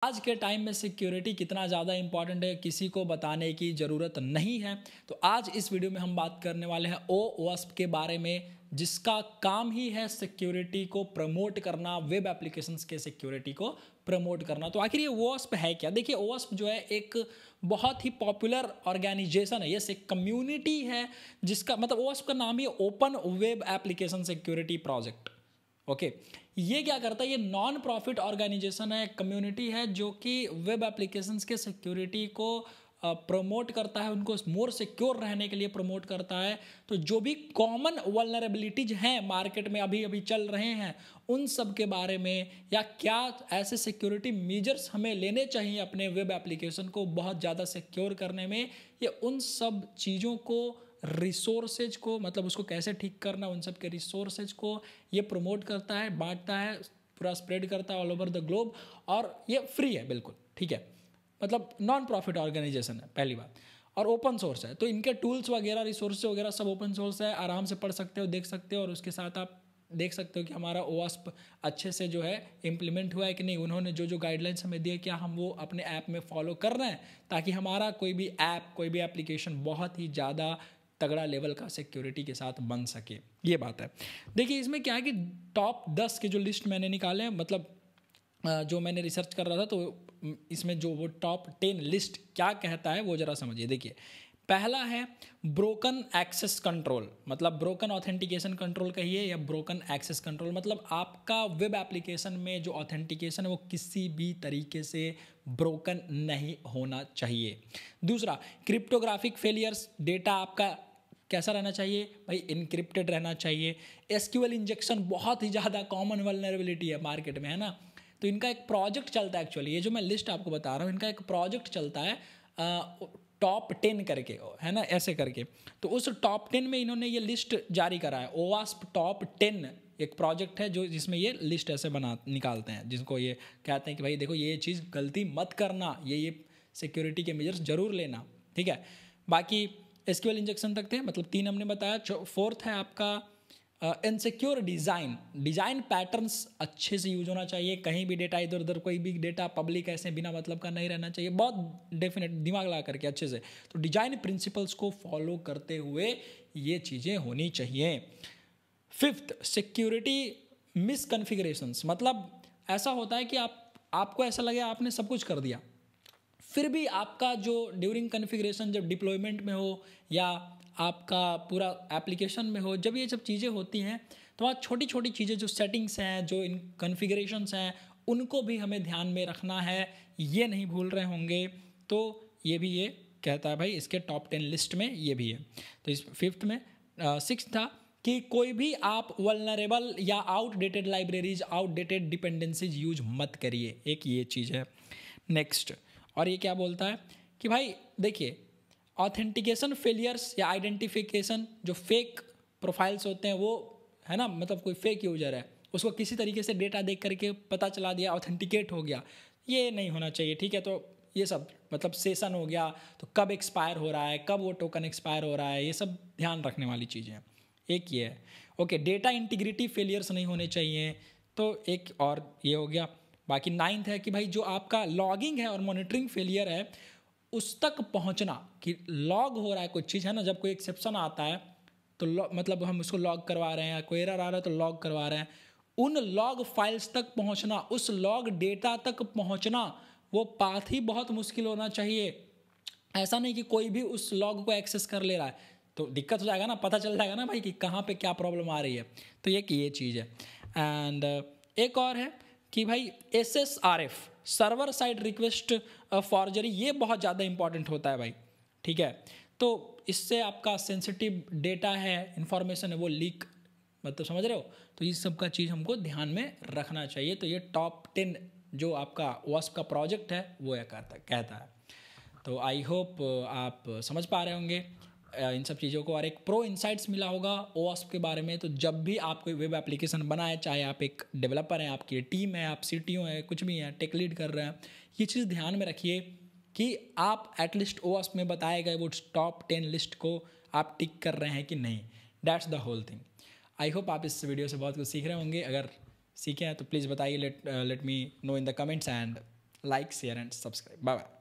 आज के टाइम में सिक्योरिटी कितना ज़्यादा इंपॉर्टेंट है किसी को बताने की ज़रूरत नहीं है। तो आज इस वीडियो में हम बात करने वाले हैं OWASP के बारे में, जिसका काम ही है सिक्योरिटी को प्रमोट करना, वेब एप्लीकेशंस के सिक्योरिटी को प्रमोट करना। तो आखिर ये OWASP है क्या? देखिए, OWASP जो है एक बहुत ही पॉपुलर ऑर्गेनाइजेशन है, ये कम्युनिटी है जिसका मतलब OWASP का नाम ही open web application security project. Okay ये क्या करता है? ये नॉन प्रॉफिट ऑर्गेनाइजेशन है, कम्युनिटी है जो कि वेब एप्लीकेशंस के सिक्योरिटी को प्रमोट करता है, उनको मोर सिक्योर रहने के लिए प्रमोट करता है। तो जो भी कॉमन वल्नरेबिलिटीज हैं मार्केट में अभी अभी चल रहे हैं, उन सब के बारे में, या क्या ऐसे सिक्योरिटी मेजर्स हमें लेने चाहिए अपने वेब एप्लीकेशन को बहुत ज़्यादा सिक्योर करने में, ये उन सब चीज़ों को, रिसोर्सेज को, मतलब उसको कैसे ठीक करना, उन सब के रिसोर्सेज को ये प्रमोट करता है, बांटता है, पूरा स्प्रेड करता है ऑल ओवर द ग्लोब। और ये फ्री है बिल्कुल, ठीक है, मतलब नॉन प्रॉफिट ऑर्गेनाइजेशन है पहली बात, और ओपन सोर्स है। तो इनके टूल्स वगैरह, रिसोर्स वगैरह सब ओपन सोर्स है, आराम से पढ़ सकते हो, देख सकते हो, और उसके साथ आप देख सकते हो कि हमारा OWASP अच्छे से जो है इम्प्लीमेंट हुआ है कि नहीं, उन्होंने जो जो गाइडलाइंस हमें दिए क्या हम वो अपने ऐप में फॉलो कर रहे हैं, ताकि हमारा कोई भी ऐप, कोई भी एप्लीकेशन बहुत ही ज़्यादा तगड़ा लेवल का सिक्योरिटी के साथ बन सके। ये बात है। देखिए, इसमें क्या है कि टॉप 10 के जो लिस्ट मैंने निकाले हैं, मतलब जो मैंने रिसर्च कर रहा था, तो इसमें जो वो टॉप 10 लिस्ट क्या कहता है वो ज़रा समझिए। देखिए, पहला है ब्रोकन एक्सेस कंट्रोल, मतलब ब्रोकन ऑथेंटिकेशन कंट्रोल कहिए या ब्रोकन एक्सेस कंट्रोल, मतलब आपका वेब एप्लीकेशन में जो ऑथेंटिकेशन है वो किसी भी तरीके से ब्रोकन नहीं होना चाहिए। दूसरा, क्रिप्टोग्राफिक फेलियर्स, डेटा आपका कैसा रहना चाहिए भाई? इनक्रिप्टेड रहना चाहिए। SQL इंजेक्शन बहुत ही ज़्यादा कॉमन वल्नरेबिलिटी है मार्केट में, है ना। तो इनका एक प्रोजेक्ट चलता है, एक्चुअली ये जो मैं लिस्ट आपको बता रहा हूँ, इनका एक प्रोजेक्ट चलता है टॉप 10 करके, है ना, ऐसे करके। तो उस टॉप 10 में इन्होंने ये लिस्ट जारी करा है, OWASP टॉप 10 एक प्रोजेक्ट है जो जिसमें ये लिस्ट ऐसे निकालते हैं, जिसको ये कहते हैं कि भाई देखो, ये चीज़ गलती मत करना, ये सिक्योरिटी के मेजर्स जरूर लेना, ठीक है। बाकी SQL इंजेक्शन तक थे, मतलब 3 हमने बताया। 4th है आपका इनसिक्योर डिज़ाइन पैटर्न्स अच्छे से यूज होना चाहिए, कहीं भी डेटा इधर उधर, कोई भी डेटा पब्लिक ऐसे बिना मतलब का नहीं रहना चाहिए, बहुत डेफिनेट दिमाग लगा करके अच्छे से। तो डिजाइन प्रिंसिपल्स को फॉलो करते हुए ये चीज़ें होनी चाहिए। 5th, सिक्योरिटी मिसकॉन्फ़िगरेशंस, मतलब ऐसा होता है कि आपको ऐसा लगे आपने सब कुछ कर दिया, फिर भी आपका जो ड्यूरिंग कॉन्फ़िगरेशन, जब डिप्लॉयमेंट में हो या आपका पूरा एप्लीकेशन में हो, जब ये सब चीज़ें होती हैं, तो वहाँ छोटी छोटी चीज़ें जो सेटिंग्स हैं, जो इन कॉन्फ़िगरेशंस हैं, उनको भी हमें ध्यान में रखना है, ये नहीं भूल रहे होंगे। तो ये भी ये कहता है भाई, इसके टॉप 10 लिस्ट में ये भी है। तो इस 5th में 6th था कि कोई भी आप वल्नरेबल या outdated libraries, outdated dependencies use मत करिए, एक ये चीज़ है। नेक्स्ट, और ये क्या बोलता है कि भाई देखिए, ऑथेंटिकेशन फेलियर्स या आइडेंटिफिकेशन, जो फेक प्रोफाइल्स होते हैं वो, है ना, मतलब कोई फेक यूजर है, उसको किसी तरीके से डेटा देख करके पता चला दिया, ऑथेंटिकेट हो गया, ये नहीं होना चाहिए, ठीक है। तो ये सब मतलब सेशन हो गया, तो कब एक्सपायर हो रहा है, कब वो टोकन एक्सपायर हो रहा है, ये सब ध्यान रखने वाली चीज़ें हैं। एक ये है। ओके, डेटा इंटीग्रिटी फेलियर्स नहीं होने चाहिए, तो एक और ये हो गया। बाकी 9th है कि भाई जो आपका लॉगिंग है और मॉनिटरिंग फेलियर है, उस तक पहुंचना, कि लॉग हो रहा है कुछ चीज़, है ना, जब कोई एक्सेप्शन आता है तो मतलब हम उसको लॉग करवा रहे हैं, कोई एरर आ रहा है तो लॉग करवा रहे हैं, उन लॉग फाइल्स तक पहुंचना, उस लॉग डेटा तक पहुंचना, वो पाथ ही बहुत मुश्किल होना चाहिए। ऐसा नहीं कि कोई भी उस लॉग को एक्सेस कर ले रहा है, तो दिक्कत हो जाएगा ना, पता चल जाएगा ना भाई कि कहाँ पे क्या प्रॉब्लम आ रही है। तो ये चीज़ है। एंड एक और है कि भाई SSRF, server side request forgery, ये बहुत ज़्यादा इंपॉर्टेंट होता है भाई, ठीक है। तो इससे आपका सेंसिटिव डेटा है, इंफॉर्मेशन है, वो लीक, मतलब समझ रहे हो। तो इस सब का चीज़ हमको ध्यान में रखना चाहिए। तो ये टॉप 10 जो आपका OWASP का प्रोजेक्ट है वो यह कहता है। तो आई होप आप समझ पा रहे होंगे इन सब चीज़ों को, और एक प्रो इंसाइट्स मिला होगा OWASP के बारे में। तो जब भी आप कोई वेब एप्लीकेशन बनाए, चाहे आप एक डेवलपर हैं, आपकी टीम है, आप CTO हैं, कुछ भी हैं, टेक लीड कर रहे हैं, ये चीज़ ध्यान में रखिए कि आप एटलीस्ट OWASP में बताए गए वो टॉप 10 लिस्ट को आप टिक कर रहे हैं कि नहीं। That's the whole thing. I hope आप इस वीडियो से बहुत कुछ सीख रहे होंगे। अगर सीखे हैं तो प्लीज़ बताइए, let me know in the comments, and like share and subscribe. Bye bye.